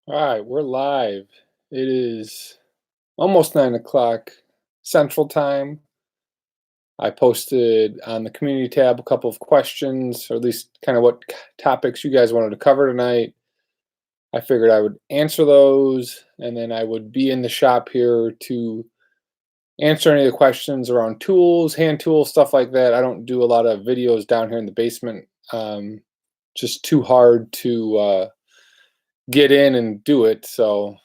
All right, we're live. It is almost 9 o'clock Central Time. I posted on the community tab a couple of questions, or at least kind of what topics you guys wanted to cover tonight. I figured I would answer those, and then I would be in the shop here to answer any of the questions around tools, hand tools, stuff like that. I don't do a lot of videos down here in the basement. Just too hard to get in and do it. So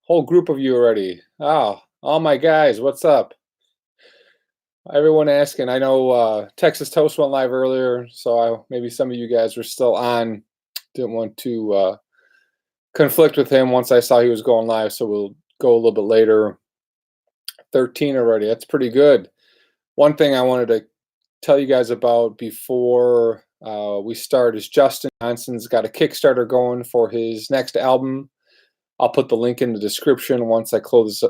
whole group of you already. Oh, all my guys, what's up? Everyone asking. I know Texas Toast went live earlier, so maybe some of you guys were still on. Didn't want to conflict with him once I saw he was going live, so we'll go a little bit later. 13 already. That's pretty good. One thing I wanted to tell you guys about before we start is Justin Johnson's got a Kickstarter going for his next album. I'll put the link in the description once I close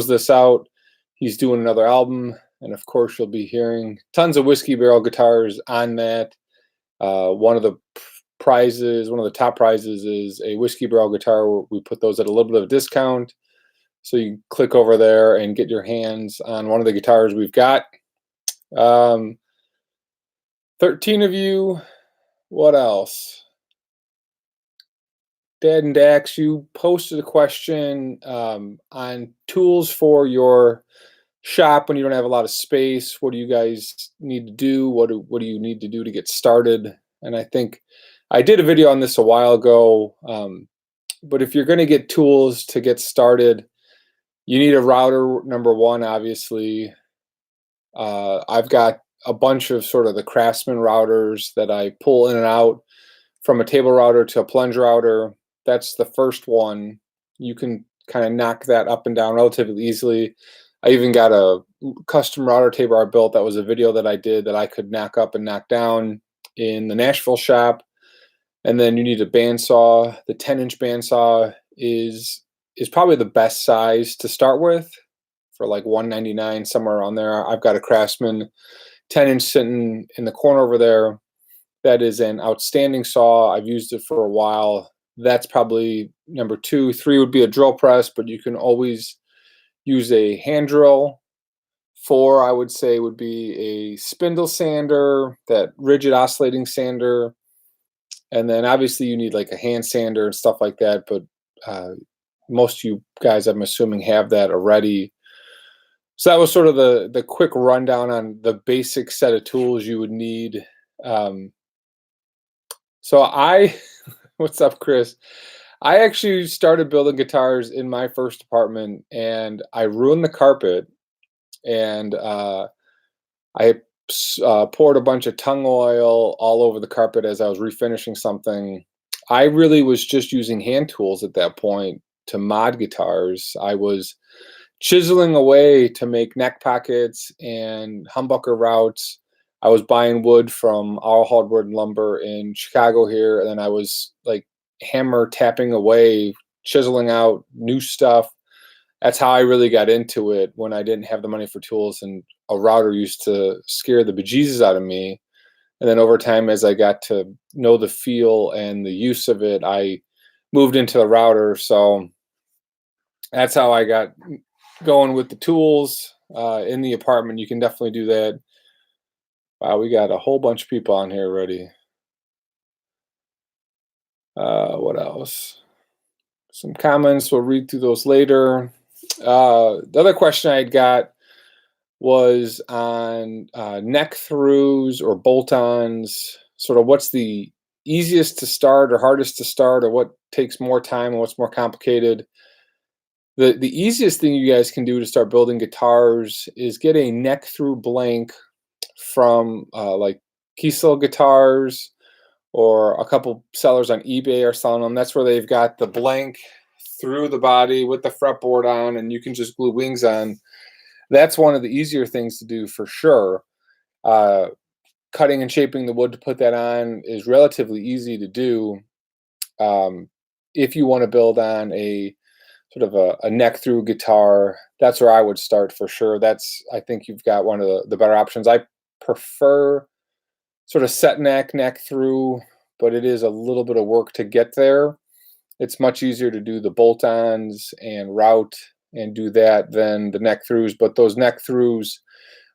this out. He's doing another album, and of course you'll be hearing tons of whiskey barrel guitars on that. One of the top prizes is a whiskey barrel guitar. We put those at a little bit of a discount. So you can click over there and get your hands on one of the guitars we've got. 13 of you. What else? Dad and Dax, you posted a question on tools for your shop when you don't have a lot of space. What do you guys need to do? What do you need to do to get started? And I think I did a video on this a while ago. But if you're going to get tools to get started, you need a router, number one, obviously. I've got a bunch of sort of the Craftsman routers that I pull in and out from a table router to a plunge router. That's the first one. You can kind of knock that up and down relatively easily. I even got a custom router table I built. That was a video that I did that I could knock up and knock down in the Nashville shop. And then you need a bandsaw. The 10-inch bandsaw is probably the best size to start with for like $199, somewhere around there. I've got a Craftsman 10-inch sitting in the corner over there. That is an outstanding saw. I've used it for a while. That's probably number 2. 3 would be a drill press, but you can always use a hand drill. 4, I would say, would be a spindle sander, that rigid oscillating sander. And then obviously you need like a hand sander and stuff like that, but most of you guys, I'm assuming, have that already. So that was sort of the quick rundown on the basic set of tools you would need. What's up, Chris? I actually started building guitars in my first apartment, and I ruined the carpet, and I poured a bunch of tung oil all over the carpet as I was refinishing something. I really was just using hand tools at that point to mod guitars. I was chiseling away to make neck pockets and humbucker routes. I was buying wood from Our Hardwood and Lumber in Chicago here, and then I was like hammer tapping away, chiseling out new stuff. That's how I really got into it when I didn't have the money for tools, and a router used to scare the bejesus out of me. And then over time, as I got to know the feel and the use of it, I moved into the router. So that's how I got going with the tools in the apartment. You can definitely do that. Wow, we got a whole bunch of people on here already. What else? Some comments. We'll read through those later. The other question I had got was on neck throughs or bolt-ons. Sort of what's the easiest to start or hardest to start, or what takes more time and what's more complicated. The easiest thing you guys can do to start building guitars is get a neck through blank from like Kiesel Guitars, or a couple sellers on eBay are selling them. That's where they've got the blank through the body with the fretboard on, and you can just glue wings on. That's one of the easier things to do for sure. Cutting and shaping the wood to put that on is relatively easy to do. If you want to build on a sort of a neck through guitar, that's where I would start for sure. I think you've got one of the better options. I prefer sort of set neck through, but it is a little bit of work to get there. It's much easier to do the bolt-ons and route and do that than the neck throughs. But those neck throughs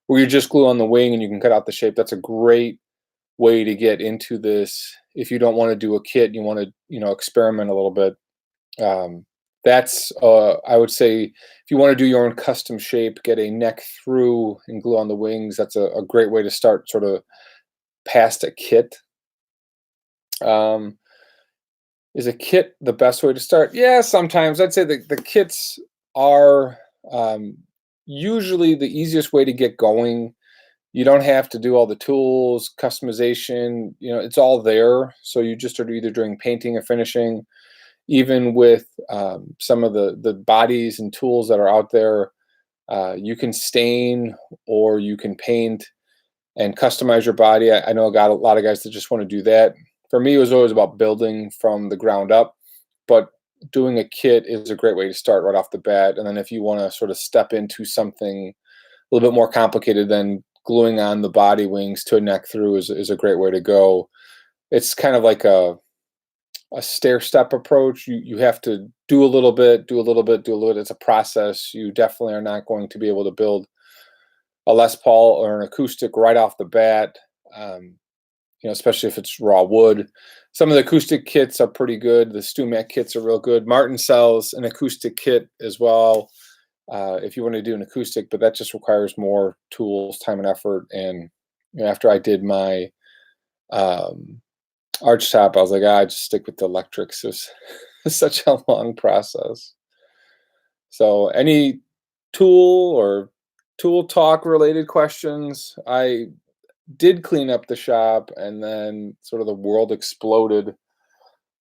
where you just glue on the wing and you can cut out the shape, that's a great way to get into this. If you don't want to do a kit, you want to, experiment a little bit. That's I would say if you want to do your own custom shape, get a neck through and glue on the wings. That's a great way to start sort of past a kit. Is a kit the best way to start? Yeah, sometimes. I'd say the kits are usually the easiest way to get going. You don't have to do all the tools, customization, it's all there. So you just are either doing painting or finishing. Even with some of the bodies and tools that are out there, you can stain or you can paint and customize your body. I know a lot of guys that just want to do that. For me, it was always about building from the ground up, but doing a kit is a great way to start right off the bat. And then if you want to sort of step into something a little bit more complicated, then gluing on the body wings to a neck through is a great way to go. It's kind of like a stair step approach. You have to do a little bit, do a little bit, do a little bit. It's a process. You definitely are not going to be able to build a Les Paul or an acoustic right off the bat. Especially if it's raw wood. Some of the acoustic kits are pretty good. The StewMac kits are real good. Martin sells an acoustic kit as well if you want to do an acoustic, but that just requires more tools, time, and effort. And after I did my arch top, I was like, I just stick with the electrics. It's such a long process. So any tool or tool talk related questions, I did clean up the shop, and then sort of the world exploded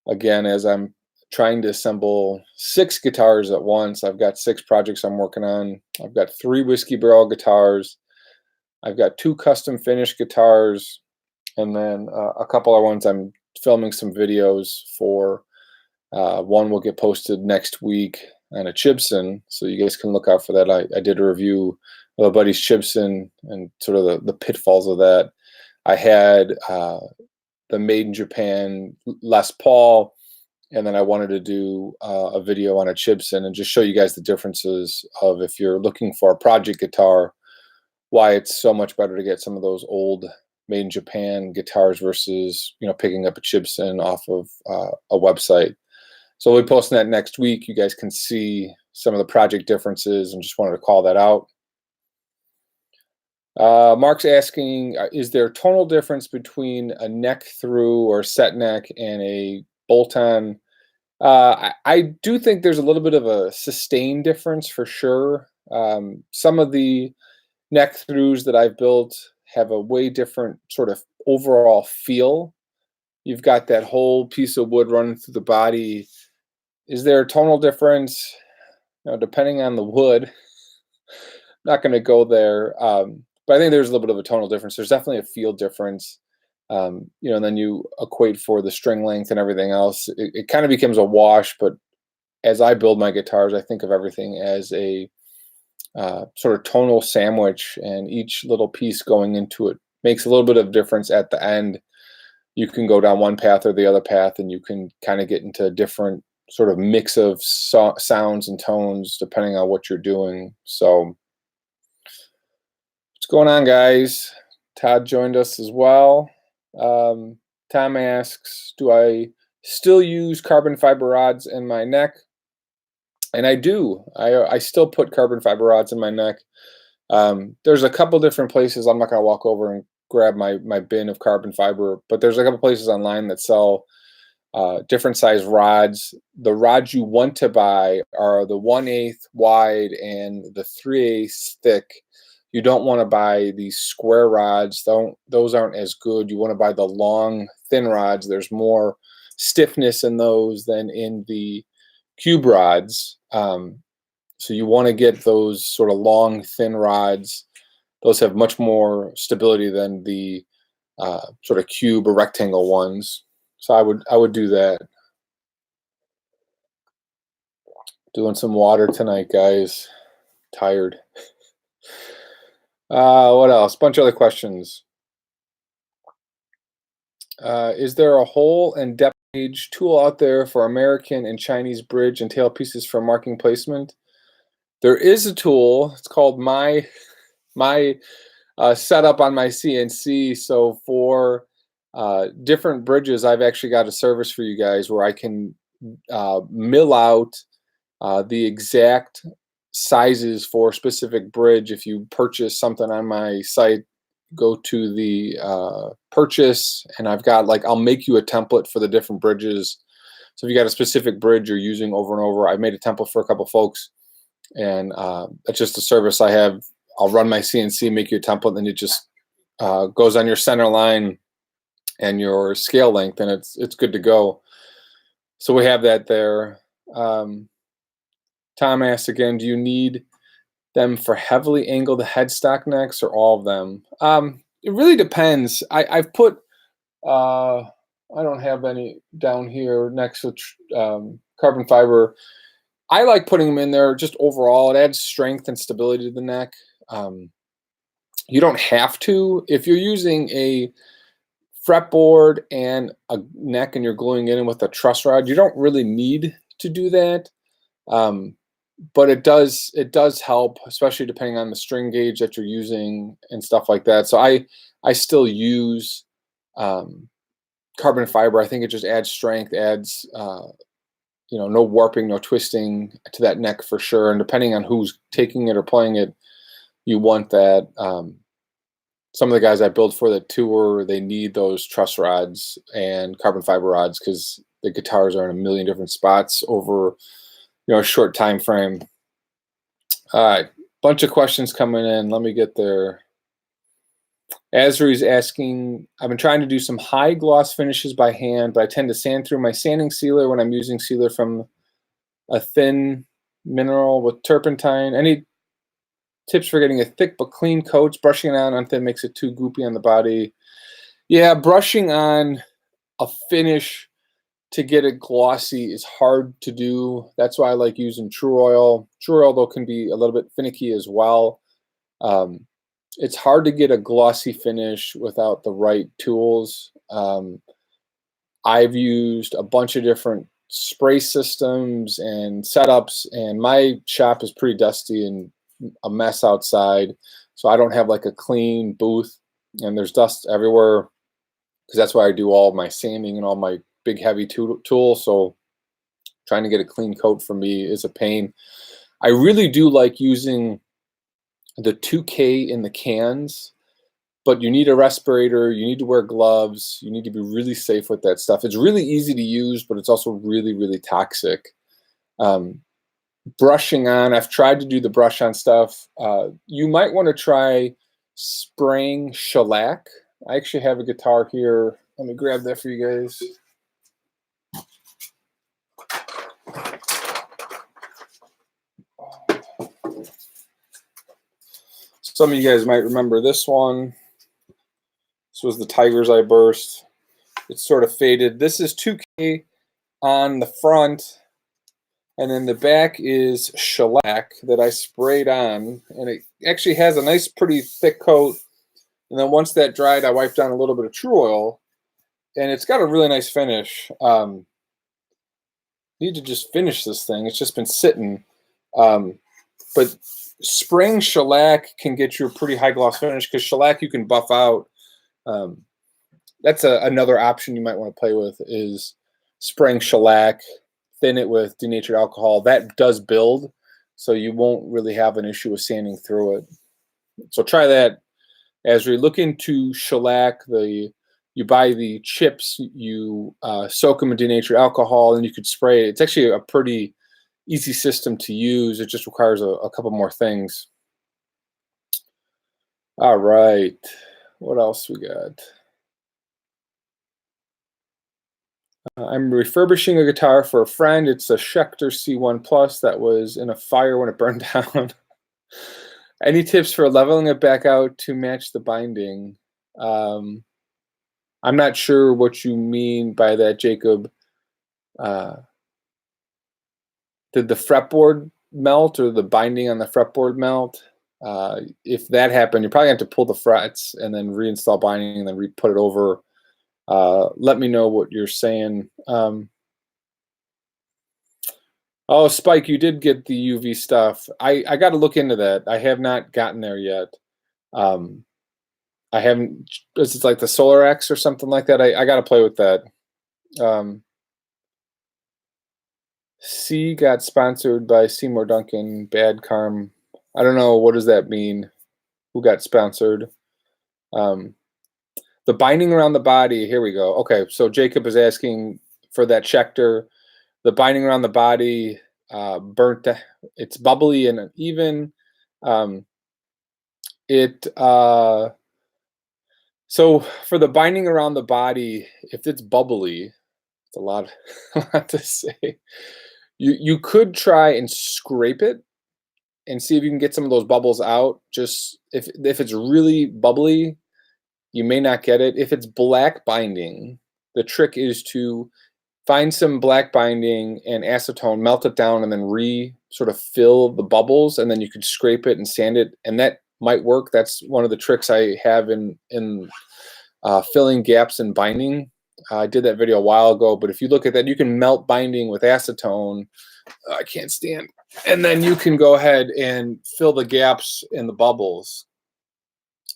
again as I'm trying to assemble 6 guitars at once. I've got 6 projects I'm working on. I've got 3 whiskey barrel guitars. I've got 2 custom finished guitars, and then a couple of ones I'm filming some videos for. One will get posted next week on a Chibson, so you guys can look out for that. I did a review of a buddy's Chibson and sort of the pitfalls of that. I had the Made in Japan Les Paul, and then I wanted to do a video on a Chibson and just show you guys the differences of, if you're looking for a project guitar, why it's so much better to get some of those old Made in Japan guitars versus picking up a Chibson off of a website. So we'll be posting that next week. You guys can see some of the project differences, and just wanted to call that out. Mark's asking, is there a tonal difference between a neck through or set neck and a bolt-on? I do think there's a little bit of a sustain difference for sure. Some of the neck throughs that I've built have a way different sort of overall feel. You've got that whole piece of wood running through the body. Is there a tonal difference? Depending on the wood. Not going to go there. But I think there's a little bit of a tonal difference. There's definitely a feel difference. And then you equate for the string length and everything else. It kind of becomes a wash, but as I build my guitars, I think of everything as a sort of tonal sandwich, and each little piece going into it makes a little bit of difference at the end. You can go down one path or the other path, and you can kind of get into a different sort of mix of sounds and tones depending on what you're doing. So what's going on, guys? Todd joined us as well. Tom asks, do I still use carbon fiber rods in my neck? And I do. I still put carbon fiber rods in my neck. There's a couple different places. I'm not going to walk over and grab my bin of carbon fiber, but there's a couple places online that sell different size rods. The rods you want to buy are the 1/8 wide and the 3/8 thick. You don't want to buy these square rods. Those aren't as good. You want to buy the long, thin rods. There's more stiffness in those than in the cube rods. So you want to get those sort of long, thin rods. Those have much more stability than the sort of cube or rectangle ones. So I would do that. Doing some water tonight, guys. Tired. What else? Bunch of other questions. Is there a hole and depth tool out there for American and Chinese bridge and tail pieces for marking placement. There is a tool. It's called my setup on my CNC. So for different bridges, I've actually got a service for you guys where I can mill out the exact sizes for a specific bridge. If you purchase something on my site, go to the purchase, and I've got I'll make you a template for the different bridges. So if you got a specific bridge you're using over and over, I've made a template for a couple folks, and that's just a service I have. I'll run my CNC, make you a template, and it just goes on your center line and your scale length, and it's good to go. So we have that there. Tom asked again, do you need them for heavily angled headstock necks or all of them? It really depends. I've put, I don't have any down here next to carbon fiber. I like putting them in there just overall. It adds strength and stability to the neck. You don't have to. If you're using a fretboard and a neck and you're gluing it in with a truss rod, you don't really need to do that. But it does help, especially depending on the string gauge that you're using and stuff like that. So I still use carbon fiber. I think it just adds strength, adds no warping, no twisting to that neck for sure. And depending on who's taking it or playing it, you want that. Some of the guys I build for the tour, they need those truss rods and carbon fiber rods because the guitars are in a million different spots over a short time frame. All right, bunch of questions coming in. Let me get there. Azri's asking, I've been trying to do some high gloss finishes by hand, but I tend to sand through my sanding sealer when I'm using sealer from a thin mineral with turpentine. Any tips for getting a thick but clean coat? Brushing it on thin makes it too goopy on the body. Yeah, brushing on a finish to get it glossy is hard to do. That's why I like using True Oil. True Oil, though, can be a little bit finicky as well. It's hard to get a glossy finish without the right tools. I've used a bunch of different spray systems and setups, and my shop is pretty dusty and a mess outside, so I don't have a clean booth, and there's dust everywhere because that's why I do all my sanding and all my big heavy tool. So trying to get a clean coat for me is a pain. I really do like using the 2K in the cans, but you need a respirator, you need to wear gloves, you need to be really safe with that stuff. It's really easy to use, but it's also really, really toxic. Brushing on, I've tried to do the brush on stuff. You might want to try spraying shellac. I actually have a guitar here. Let me grab that for you guys. Some of you guys might remember this one. This was the Tigers I Burst. It's sort of faded. This is 2K on the front, and then the back is shellac that I sprayed on, and it actually has a nice, pretty thick coat. And then once that dried, I wiped on a little bit of True Oil, and it's got a really nice finish. Need to just finish this thing. It's just been sitting. But spraying shellac can get you a pretty high gloss finish because shellac you can buff out. That's another option you might want to play with is spraying shellac, thin it with denatured alcohol. That does build, so you won't really have an issue with sanding through it. So try that. As we look into shellac, you buy the chips, you soak them in denatured alcohol, and you could spray it. It's actually a pretty easy system to use. It just requires a couple more things. All right. What else we got? I'm refurbishing a guitar for a friend. It's a Schecter C1 Plus that was in a fire when it burned down. Any tips for leveling it back out to match the binding? I'm not sure what you mean by that, Jacob. Did the fretboard melt or the binding on the fretboard melt? If that happened, you're probably going to have to pull the frets and then reinstall binding and then re-put it over. let me know what you're saying. Oh, Spike, you did get the UV stuff. I got to look into that. I have not gotten there yet. I haven't. Is it like the Solar X or something like that? I got to play with that. C got sponsored by Seymour Duncan. Bad Carm. I don't know. What does that mean? Who got sponsored? The binding around the body. Here we go. Okay, so Jacob is asking for that Schecter. The binding around the body burnt. It's bubbly and uneven. So for the binding around the body, if it's bubbly, it's a lot to say. You could try and scrape it and see if you can get some of those bubbles out. Just if it's really bubbly, you may not get it. If it's black binding, the trick is to find some black binding and acetone, melt it down, and then sort of fill the bubbles, and then you could scrape it and sand it, and that might work. That's one of the tricks I have in filling gaps in binding. I did that video a while ago, but if you look at that, you can melt binding with acetone. I can't stand. And then you can go ahead and fill the gaps in the bubbles.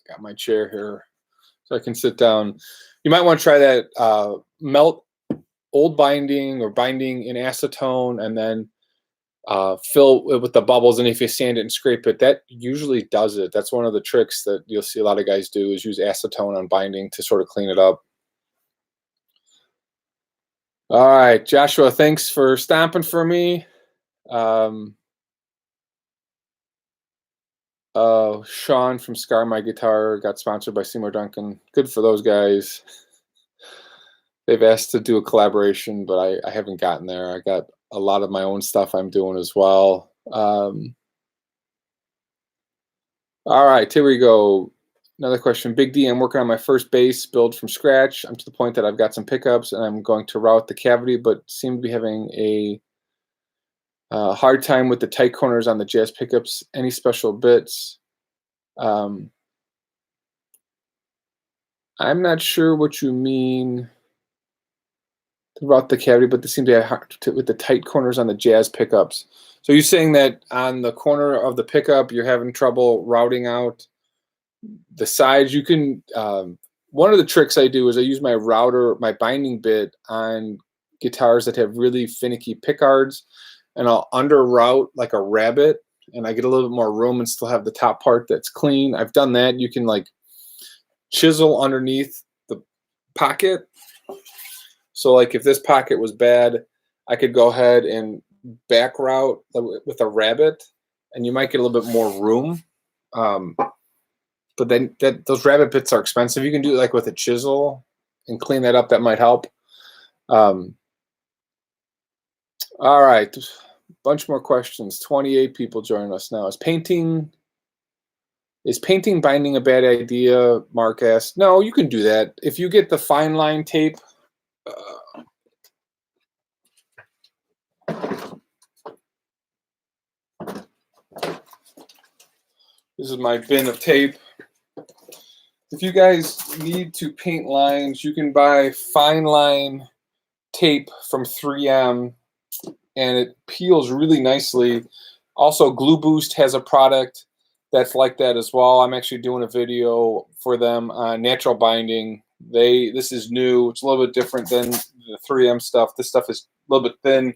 Got my chair here so I can sit down. You might want to try that. Melt old binding or binding in acetone and then fill it with the bubbles. And if you sand it and scrape it, that usually does it. That's one of the tricks that you'll see a lot of guys do, is use acetone on binding to sort of clean it up. All right, Joshua, thanks for stomping for me. Sean from Scar My Guitar got sponsored by Seymour Duncan. Good for those guys. They've asked to do a collaboration, but I haven't gotten there. I got a lot of my own stuff I'm doing as well. All right, here we go. Another question. Big D, I'm working on my first bass build from scratch. I'm to the point that I've got some pickups and I'm going to route the cavity, but seem to be having a hard time with the tight corners on the jazz pickups. Any special bits? I'm not sure what you mean to route the cavity, but they seem to have hard with the tight corners on the jazz pickups. So you're saying that on the corner of the pickup, you're having trouble routing out the sides. You can, one of the tricks I do is I use my router, my binding bit on guitars that have really finicky pickguards, and I'll under route like a rabbit, and I get a little bit more room and still have the top part that's clean. I've done that. You can like chisel underneath the pocket. So like if this pocket was bad, I could go ahead and back route with a rabbit, and you might get a little bit more room. But then those rabbit bits are expensive. You can do it like with a chisel and clean that up. That might help. All right, bunch more questions. 28 people joining us now. Is painting binding a bad idea? Mark asked. No, you can do that if you get the fine line tape. This is my bin of tape. If you guys need to paint lines, you can buy fine line tape from 3M, and it peels really nicely. Also, Glue Boost has a product that's like that as well. I'm actually doing a video for them on natural binding. This is new. It's a little bit different than the 3M stuff. This stuff is a little bit thin.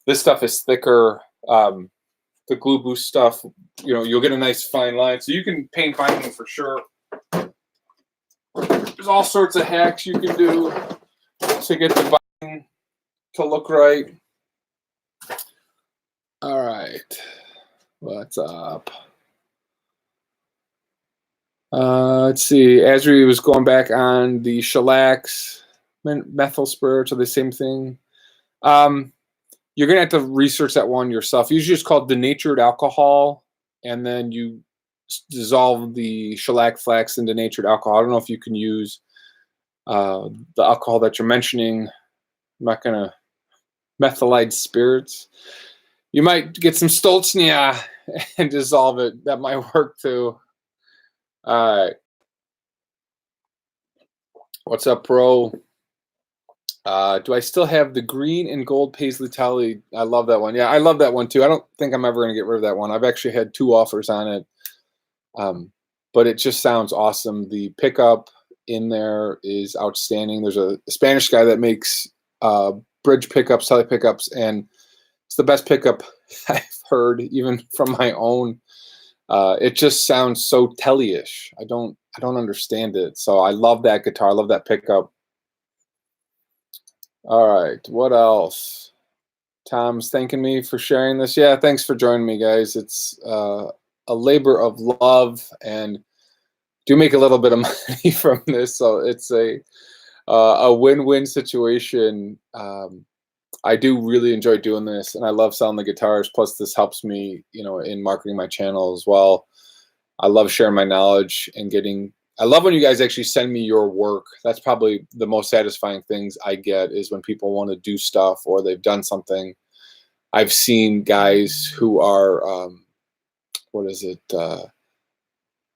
This stuff is thicker. The Glue Boost stuff, you'll get a nice fine line. So you can paint binding for sure. There's all sorts of hacks you can do to get the binding to look right. All right, what's up? Let's see. Asri was going back on the shellacs, methyl spirits are the same thing. You're going to have to research that one yourself. Usually it's called denatured alcohol, and then you dissolve the shellac flax in denatured alcohol. I don't know if you can use the alcohol that you're mentioning. I'm not going to methylide spirits. You might get some Stolznia and dissolve it. That might work too. All right. What's up, bro? Do I still have the green and gold paisley Tele? I love that one. Yeah, I love that one too. I don't think I'm ever going to get rid of that one. I've actually had 2 offers on it, but it just sounds awesome. The pickup in there is outstanding. There's a Spanish guy that makes bridge pickups, Tele pickups, and it's the best pickup I've heard, even from my own. It just sounds so Tele-ish. I don't understand it. So I love that guitar. I love that pickup. All right, what else? Tom's thanking me for sharing this. Yeah, thanks for joining me, guys. It's a labor of love, and do make a little bit of money from this, so it's a win-win situation. I do really enjoy doing this, and I love selling the guitars. Plus, this helps me, in marketing my channel as well. I love sharing my knowledge and getting. I love when you guys actually send me your work. That's probably the most satisfying things I get, is when people want to do stuff or they've done something. I've seen guys who are,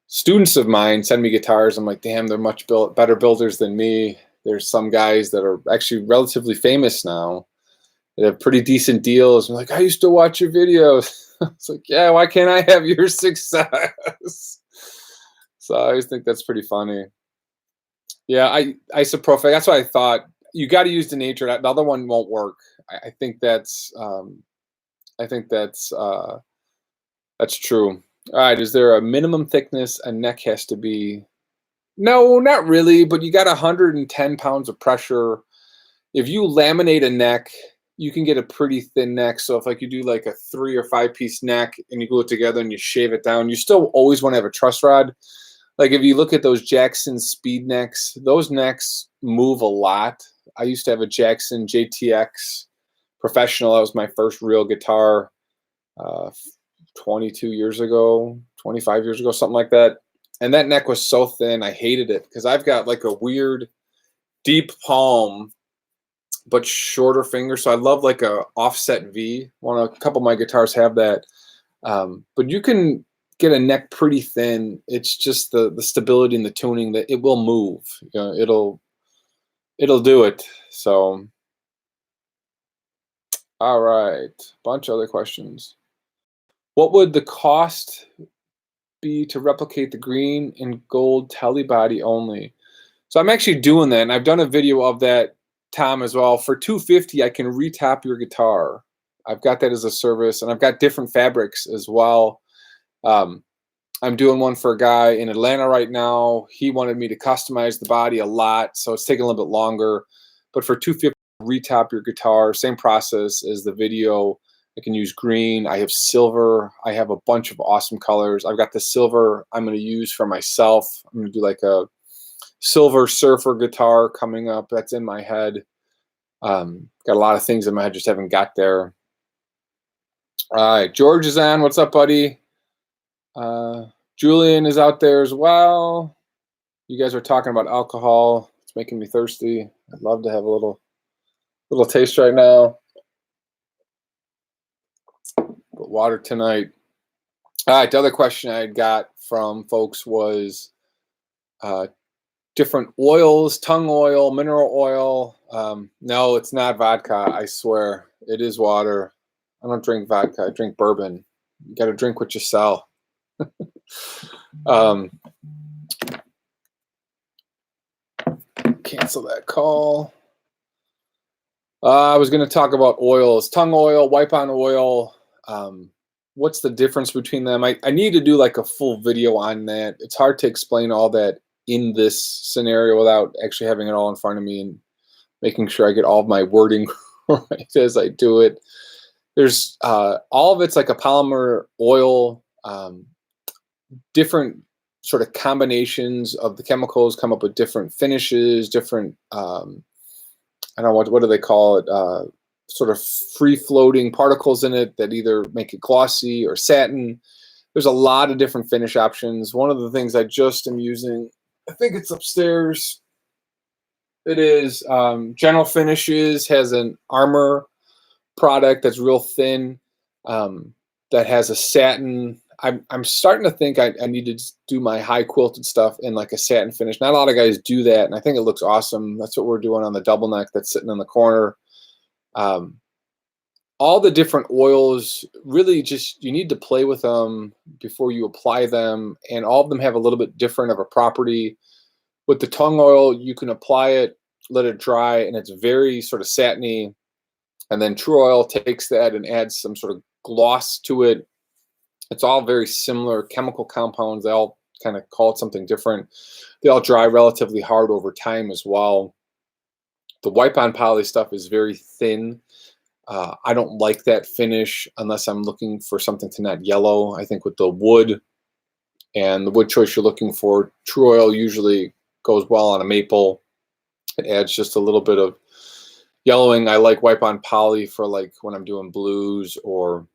students of mine send me guitars. I'm like, damn, they're much better builders than me. There's some guys that are actually relatively famous now that have pretty decent deals. I'm like, I used to watch your videos. It's like, yeah, why can't I have your success? So I always think that's pretty funny. Yeah, isopropyl. That's what I thought. You got to use denature. The other one won't work. I think that's. That's true. All right. Is there a minimum thickness a neck has to be? No, not really. But you got 110 pounds of pressure. If you laminate a neck, you can get a pretty thin neck. So if you do like a 3 or 5 piece neck and you glue it together and you shave it down, you still always want to have a truss rod. Like if you look at those Jackson speed necks, those necks move a lot. I used to have a Jackson JTX Professional. That was my first real guitar 22 years ago, 25 years ago, something like that. And that neck was so thin, I hated it because I've got like a weird deep palm, but shorter finger. So I love like a offset V. A couple of my guitars have that. But you can get a neck pretty thin. It's just the stability and the tuning that it will move. It'll do it. So, all right, bunch of other questions. What would the cost be to replicate the green and gold Tele body only? So I'm actually doing that, and I've done a video of that, Tom, as well. For $250, I can retop your guitar. I've got that as a service, and I've got different fabrics as well. I'm doing one for a guy in Atlanta right now. He wanted me to customize the body a lot, so it's taking a little bit longer. But for $250, retop your guitar, same process as the video. I can use green. I have silver. I have a bunch of awesome colors. I've got the silver I'm going to use for myself. I'm going to do like a silver surfer guitar coming up. That's in my head. Got a lot of things in my head, just haven't got there. All right, George is on. What's up, buddy? Julian is out there as well. You guys are talking about alcohol. It's making me thirsty. I'd love to have a little taste right now. But water tonight. All right, the other question I got from folks was different oils, tongue oil, mineral oil. No, it's not vodka. I swear. It is water. I don't drink vodka. I drink bourbon. You got to drink what you sell. Cancel that call. I was going to talk about oils, tongue oil, wipe on oil. What's the difference between them? I need to do like a full video on that. It's hard to explain all that in this scenario without actually having it all in front of me and making sure I get all of my wording right as I do it. There's all of it's like a polymer oil. Different sort of combinations of the chemicals come up with different finishes, different, I don't know, what do they call it? Sort of free-floating particles in it that either make it glossy or satin. There's a lot of different finish options. One of the things I just am using, I think it's upstairs. It is General Finishes has an armor product that's real thin that has a satin I'm starting to think I need to do my high quilted stuff in like a satin finish. Not a lot of guys do that, and I think it looks awesome. That's what we're doing on the double neck that's sitting in the corner. All the different oils, really just you need to play with them before you apply them, and all of them have a little bit different of a property. With the tongue oil, you can apply it, let it dry, and it's very sort of satiny. And then True Oil takes that and adds some sort of gloss to it. It's all very similar chemical compounds. They all kind of call it something different. They all dry relatively hard over time as well. The wipe-on poly stuff is very thin. I don't like that finish unless I'm looking for something to not yellow. I think with the wood and the wood choice you're looking for, True Oil usually goes well on a maple. It adds just a little bit of yellowing. I like wipe-on poly for like when I'm doing blues or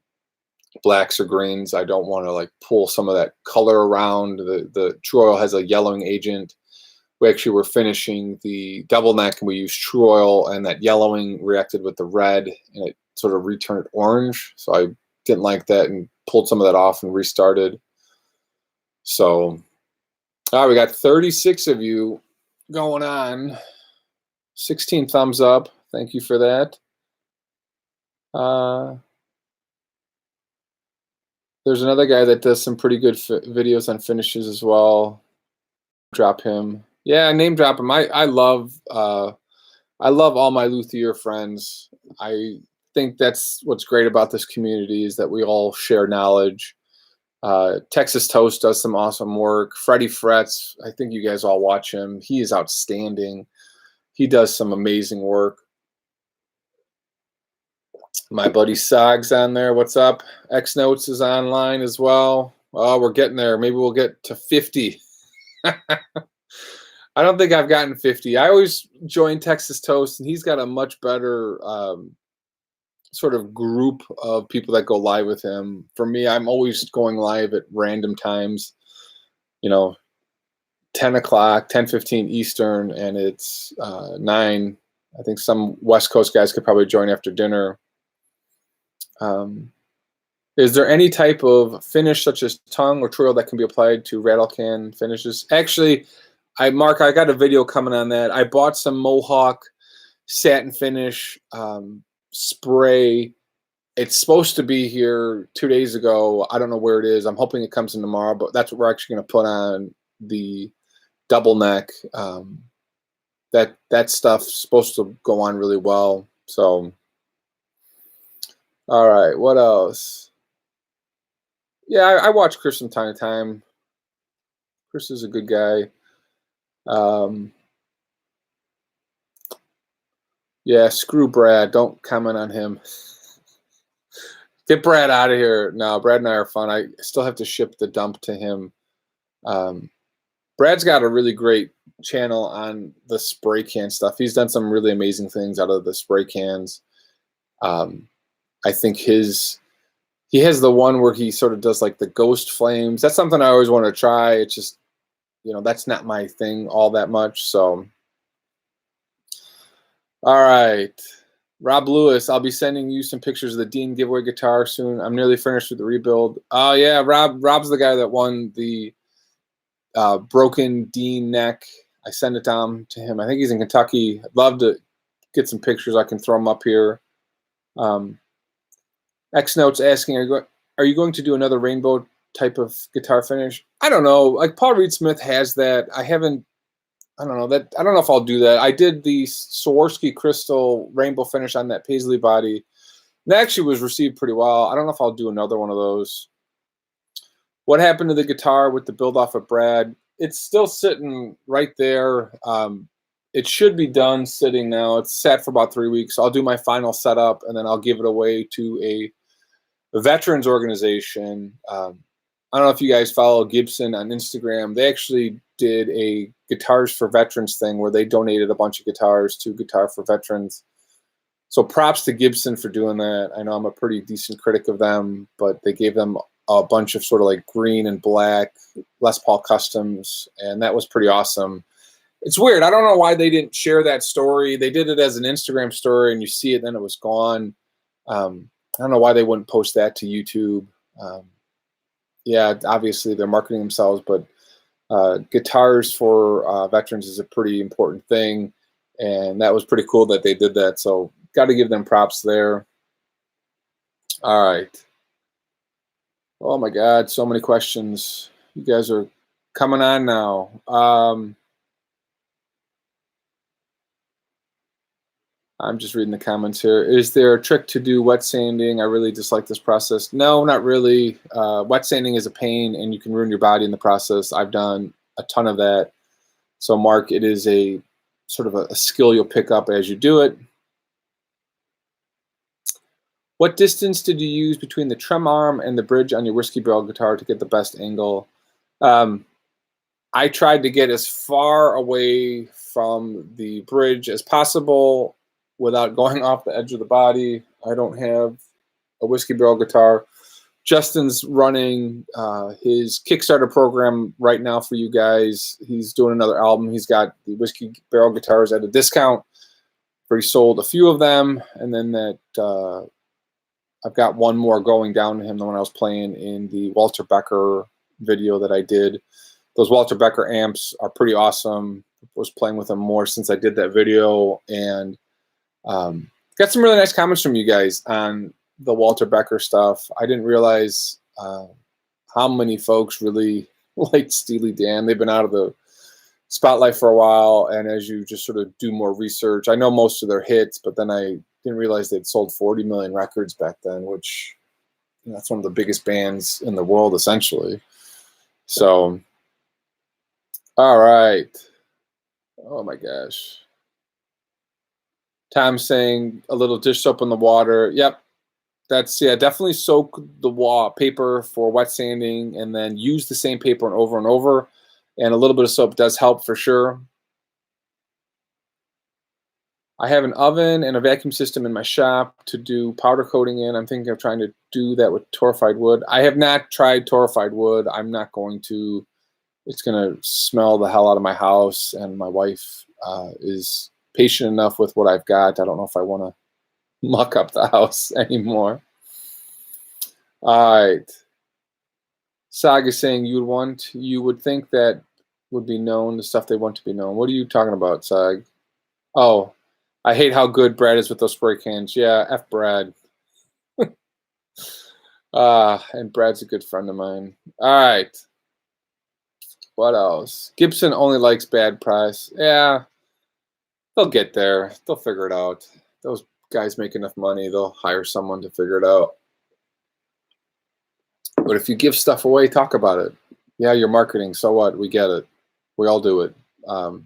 blacks or greens. I don't want to like pull some of that color around. The True Oil has a yellowing agent. We actually were finishing the double neck and we used True Oil, and that yellowing reacted with the red and it sort of returned orange. So I didn't like that and pulled some of that off and restarted. So, all right, we got 36 of you going on. 16 thumbs up. Thank you for that. There's another guy that does some pretty good videos on finishes as well. Drop him. Yeah, name drop him. I love all my luthier friends. I think that's what's great about this community is that we all share knowledge. Texas Toast does some awesome work. Freddie Fretz, I think you guys all watch him. He is outstanding. He does some amazing work. My buddy Sog's on there. What's up? X Notes is online as well. Oh, we're getting there. Maybe we'll get to 50. I don't think I've gotten 50. I always join Texas Toast, and he's got a much better sort of group of people that go live with him. For me, I'm always going live at random times, 10 o'clock, 10:15 Eastern, and it's 9. I think some West Coast guys could probably join after dinner. Is there any type of finish such as tongue or True Oil that can be applied to rattle can finishes? Actually, Mark, I got a video coming on that. I bought some Mohawk satin finish spray. It's supposed to be here 2 days ago. I don't know where it is. I'm hoping it comes in tomorrow, but that's what we're actually going to put on the double neck. That stuff's supposed to go on really well. So, all right, what else? Yeah, I watch Chris from time to time. Chris is a good guy. Yeah, screw Brad. Don't comment on him. Get Brad out of here. No, Brad and I are fun. I still have to ship the dump to him. Brad's got a really great channel on the spray can stuff. He's done some really amazing things out of the spray cans. I think he has the one where he sort of does like the ghost flames. That's something I always want to try. It's just, that's not my thing all that much. So, all right. Rob Lewis, I'll be sending you some pictures of the Dean giveaway guitar soon. I'm nearly finished with the rebuild. Oh, yeah, Rob's the guy that won the broken Dean neck. I sent it down to him. I think he's in Kentucky. I'd love to get some pictures. I can throw them up here. X Notes asking, are you going to do another rainbow type of guitar finish? I don't know. Like Paul Reed Smith has that. I don't know if I'll do that. I did the Swarovski crystal rainbow finish on that Paisley body. That actually was received pretty well. I don't know if I'll do another one of those. What happened to the guitar with the build off of Brad? It's still sitting right there. It should be done sitting now. It's sat for about 3 weeks. I'll do my final setup, and then I'll give it away to a veterans organization. I don't know if you guys follow Gibson on Instagram. They actually did a Guitars for Veterans thing where they donated a bunch of guitars to Guitar for Veterans. So props to Gibson for doing that. I know I'm a pretty decent critic of them, but they gave them a bunch of sort of like green and black Les Paul customs, and that was pretty awesome. It's weird. I don't know why they didn't share that story. They did it as an Instagram story, and you see it, then it was gone. I don't know why they wouldn't post that to YouTube. yeah, obviously they're marketing themselves, but guitars for veterans is a pretty important thing, and that was pretty cool that they did that. So got to give them props there. All right. Oh my God, so many questions. You guys are coming on now. I'm just reading the comments here. Is there a trick to do wet sanding? I really dislike this process. No, not really. Wet sanding is a pain, and you can ruin your body in the process. I've done a ton of that. So, Mark, it is a sort of a skill you'll pick up as you do it. What distance did you use between the trem arm and the bridge on your whiskey barrel guitar to get the best angle? I tried to get as far away from the bridge as possible without going off the edge of the body. I don't have a whiskey barrel guitar. Justin's running his Kickstarter program right now for you guys. He's doing another album. He's got the whiskey barrel guitars at a discount. He sold a few of them, and then that I've got one more going down to him, the one I was playing in the Walter Becker video that I did. Those Walter Becker amps are pretty awesome. I was playing with them more since I did that video, and got some really nice comments from you guys on the Walter Becker stuff. I didn't realize how many folks really liked Steely Dan. They've been out of the spotlight for a while, and as you just sort of do more research, I know most of their hits, but then I didn't realize they'd sold 40 million records back then, which, you know, that's one of the biggest bands in the world, essentially. So, all right. Oh my gosh. Tom's saying a little dish soap in the water. Yep. That's, yeah, definitely soak the paper for wet sanding, and then use the same paper over and over. And a little bit of soap does help for sure. I have an oven and a vacuum system in my shop to do powder coating in. I'm thinking of trying to do that with torrefied wood. I have not tried torrefied wood. I'm not going to. It's going to smell the hell out of my house, and my wife is patient enough with what I've got. I don't know if I want to muck up the house anymore. All right. Sag is saying you would think that would be known, the stuff they want to be known. What are you talking about, Sag? Oh, I hate how good Brad is with those spray cans. Yeah, F Brad. And Brad's a good friend of mine. All right. What else? Gibson only likes bad price. Yeah, they'll get there. They'll figure it out. Those guys make enough money, they'll hire someone to figure it out. But if you give stuff away, talk about it. Yeah, you're marketing. So what? We get it. We all do it. All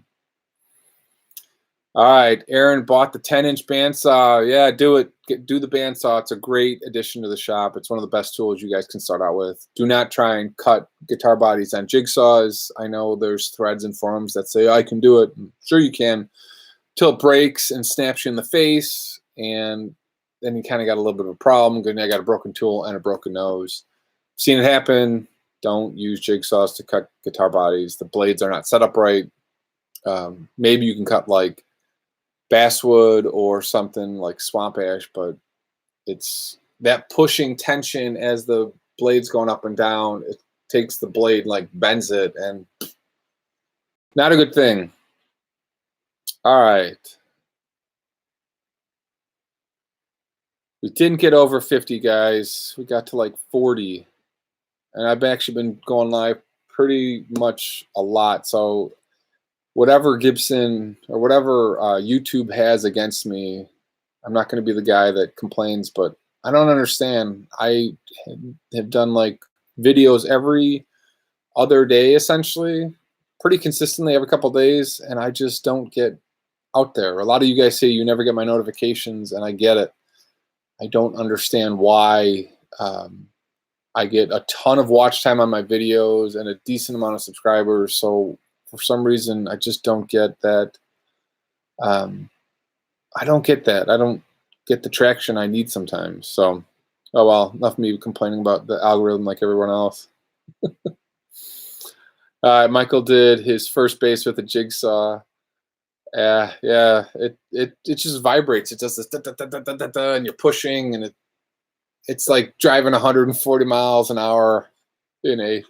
right. Aaron bought the 10-inch bandsaw. Yeah, do it. Do the bandsaw. It's a great addition to the shop. It's one of the best tools you guys can start out with. Do not try and cut guitar bodies on jigsaws. I know there's threads and forums that say, I can do it. Sure you can. Till it breaks and snaps you in the face. And then you kind of got a little bit of a problem. Because I got a broken tool and a broken nose. Seen it happen. Don't use jigsaws to cut guitar bodies. The blades are not set up right. Maybe you can cut like basswood or something like swamp ash, but it's that pushing tension as the blade's going up and down. It takes the blade, like bends it, and not a good thing. All right. We didn't get over 50, guys. We got to like 40. And I've actually been going live pretty much a lot. So whatever Gibson or whatever YouTube has against me, I'm not going to be the guy that complains, but I don't understand. I have done like videos every other day, essentially, pretty consistently every couple of days, and I just don't get out there. A lot of you guys say you never get my notifications, and I get it. I don't understand why. I get a ton of watch time on my videos and a decent amount of subscribers. So for some reason, I just don't get that. I don't get that. I don't get the traction I need sometimes. So, oh well, enough of me complaining about the algorithm like everyone else. Michael did his first bass with a jigsaw. Yeah, it just vibrates. It does this da, da, da, da, da, da, da, and you're pushing, and it's like driving 140 miles an hour. in a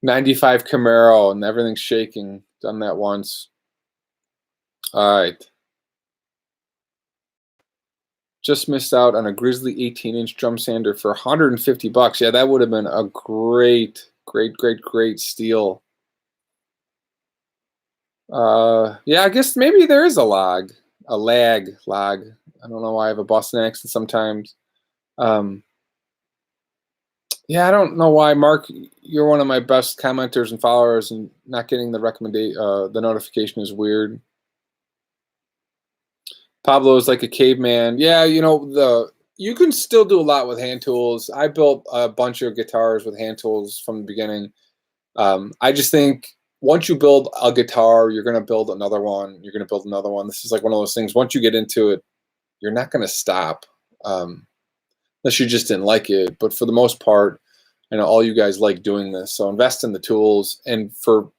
95 Camaro and everything's shaking. Done that once. All right. Just missed out on a Grizzly 18-inch drum sander for $150. Yeah, that would have been a great steal. Yeah, I guess maybe there is a lag. I don't know why I have a Boston accent sometimes. Yeah, I don't know why, Mark. You're one of my best commenters and followers, and not getting the the notification is weird. Pablo is like a caveman. Yeah, you can still do a lot with hand tools. I built a bunch of guitars with hand tools from the beginning. I just think once you build a guitar, you're going to build another one. You're going to build another one. This is like one of those things. Once you get into it, you're not going to stop, unless you just didn't like it. But for the most part, I know all you guys like doing this. So invest in the tools, and for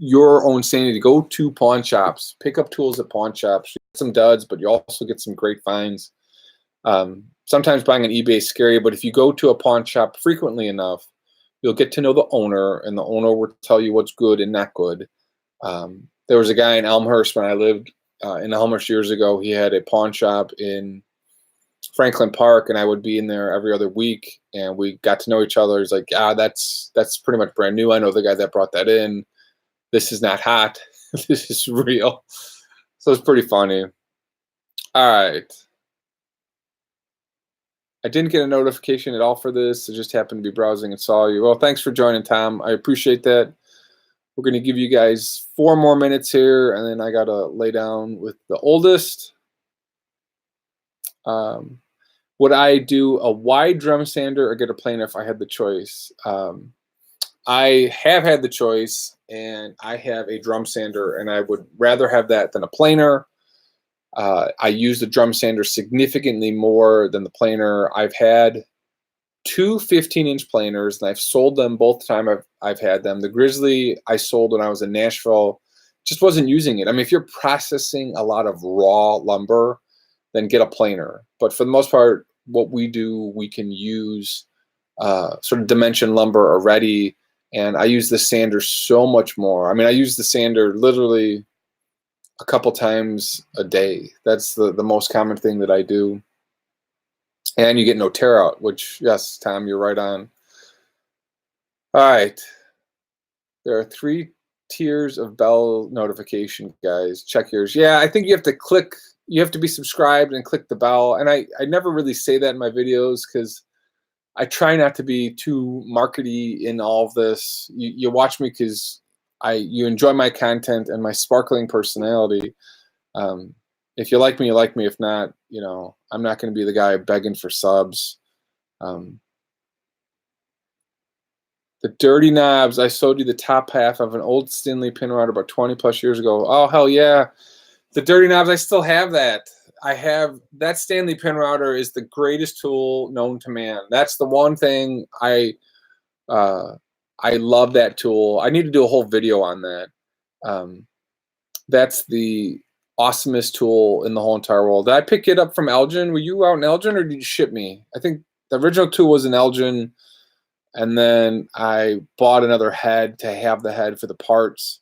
your own sanity, go to pawn shops, pick up tools at pawn shops. You get some duds, but you also get some great finds. Sometimes buying on eBay is scary, but if you go to a pawn shop frequently enough, you'll get to know the owner, and the owner will tell you what's good and not good. There was a guy in Elmhurst when I lived in Elmhurst years ago. He had a pawn shop in Franklin Park, and I would be in there every other week, and we got to know each other. He's like, that's pretty much brand new. I know the guy that brought that in. This is not hot. This is real. So it's pretty funny. All right. I didn't get a notification at all for this. I just happened to be browsing and saw you. Well, thanks for joining, Tom. I appreciate that. We're going to give you guys 4 more minutes here, and then I got to lay down with the oldest. Would I do a wide drum sander or get a planer if I had the choice? I have had the choice, and I have a drum sander, and I would rather have that than a planer. I use the drum sander significantly more than the planer. I've had 2 15-inch planers, and I've sold them both time I've had them. The Grizzly I sold when I was in Nashville. Just wasn't using it. I mean, if you're processing a lot of raw lumber, then get a planer. But for the most part, what we do, we can use sort of dimension lumber already. And I use the sander so much more. I mean, I use the sander literally a couple times a day. That's the most common thing that I do. And you get no tear out, which, yes, Tom, you're right on. All right. There are 3 tiers of bell notification, guys. Check yours. Yeah, I think you have to be subscribed and click the bell. And I never really say that in my videos because I try not to be too markety in all of this. You watch me because you enjoy my content and my sparkling personality. If you like me, you like me. If not, I'm not going to be the guy begging for subs. The dirty knobs. I sold you the top half of an old Stanley pin router about 20 plus years ago. Oh, hell yeah. The dirty knobs, I still have that. I have that Stanley pin router is the greatest tool known to man. That's the one thing I love that tool. I need to do a whole video on that. That's the awesomest tool in the whole entire world. Did I pick it up from Elgin? Were you out in Elgin, or did you ship me? I think the original tool was in Elgin, and then I bought another head to have the head for the parts.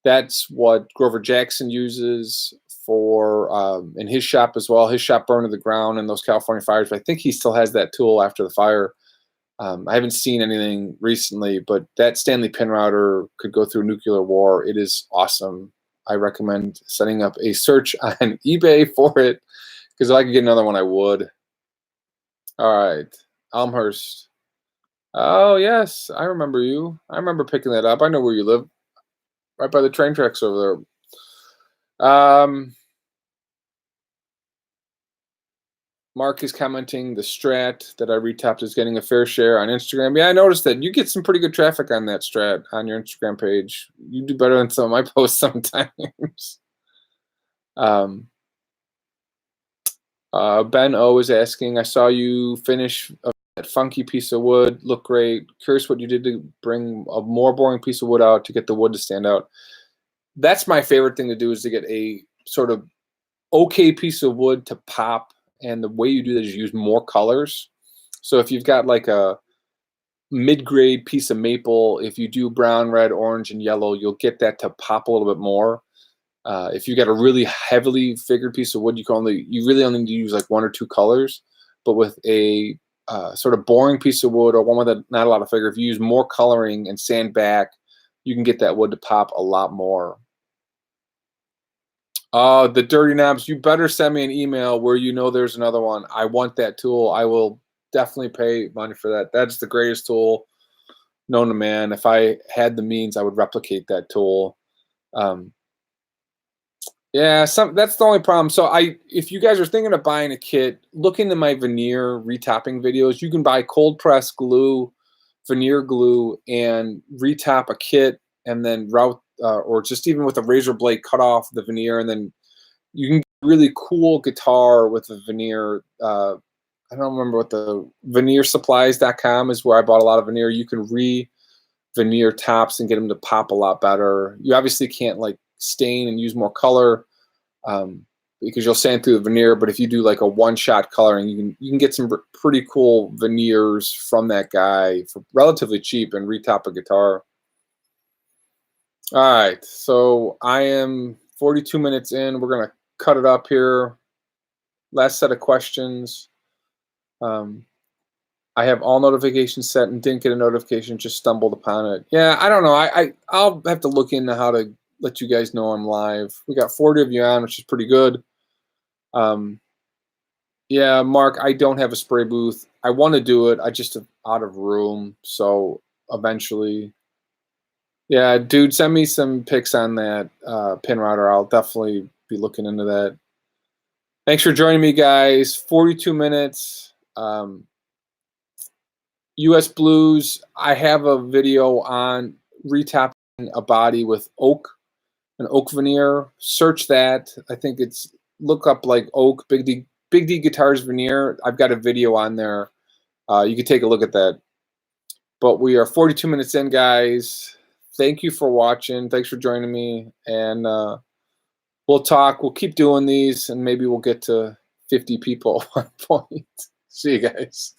That's what Grover Jackson uses for in his shop as well. His shop burned to the ground in those California fires, but I think he still has that tool after the fire. I haven't seen anything recently, but that Stanley pin router could go through nuclear war. It is awesome. I recommend setting up a search on eBay for it, because if I could get another one, I would. All right, Elmhurst. Oh, yes, I remember you. I remember picking that up. I know where you live, right by the train tracks over there. Mark is commenting the Strat that I retopped is getting a fair share on Instagram. Yeah, I noticed that. You get some pretty good traffic on that Strat on your Instagram page. You do better than some of my posts sometimes. Ben O is asking, I saw you finish that funky piece of wood. Look great. Curious what you did to bring a more boring piece of wood out to get the wood to stand out. That's my favorite thing to do, is to get a sort of okay piece of wood to pop. And the way you do that is use more colors. So if you've got like a mid-grade piece of maple, if you do brown, red, orange, and yellow, you'll get that to pop a little bit more. If you got a really heavily figured piece of wood, you really only need to use like 1 or 2 colors. But with a sort of boring piece of wood or one with not a lot of figure, if you use more coloring and sand back, you can get that wood to pop a lot more. The dirty knobs, you better send me an email where you know there's another one. I want that tool. I will definitely pay money for that. That's the greatest tool known to man. If I had the means, I would replicate that tool. Yeah, that's the only problem. So if you guys are thinking of buying a kit, look into my veneer retopping videos. You can buy cold press glue, veneer glue, and retop a kit, and then route, or just even with a razor blade, cut off the veneer, and then you can get a really cool guitar with the veneer. I don't remember what the veneersupplies.com is where I bought a lot of veneer. You can veneer tops and get them to pop a lot better. You obviously can't like stain and use more color because you'll sand through the veneer, but if you do like a one-shot coloring, you can get some pretty cool veneers from that guy for relatively cheap and retop a guitar. All right, so I am 42 minutes in. We're gonna cut it up here. Last set of questions. I have all notifications set and didn't get a notification, just stumbled upon it. Yeah, I don't know. I'll have to look into how to let you guys know I'm live. We got 40 of you on, which is pretty good. Yeah, Mark, I don't have a spray booth. I want to do it. I just am out of room. So eventually, yeah, dude, send me some pics on that pin router. I'll definitely be looking into that. Thanks for joining me, guys. 42 minutes. US Blues, I have a video on retopping a body with an oak veneer. Search that. I think look up like oak, Big D Guitars veneer. I've got a video on there. You can take a look at that. But we are 42 minutes in, guys. Thank you for watching. Thanks for joining me. And we'll talk. We'll keep doing these, and maybe we'll get to 50 people at one point. See you guys.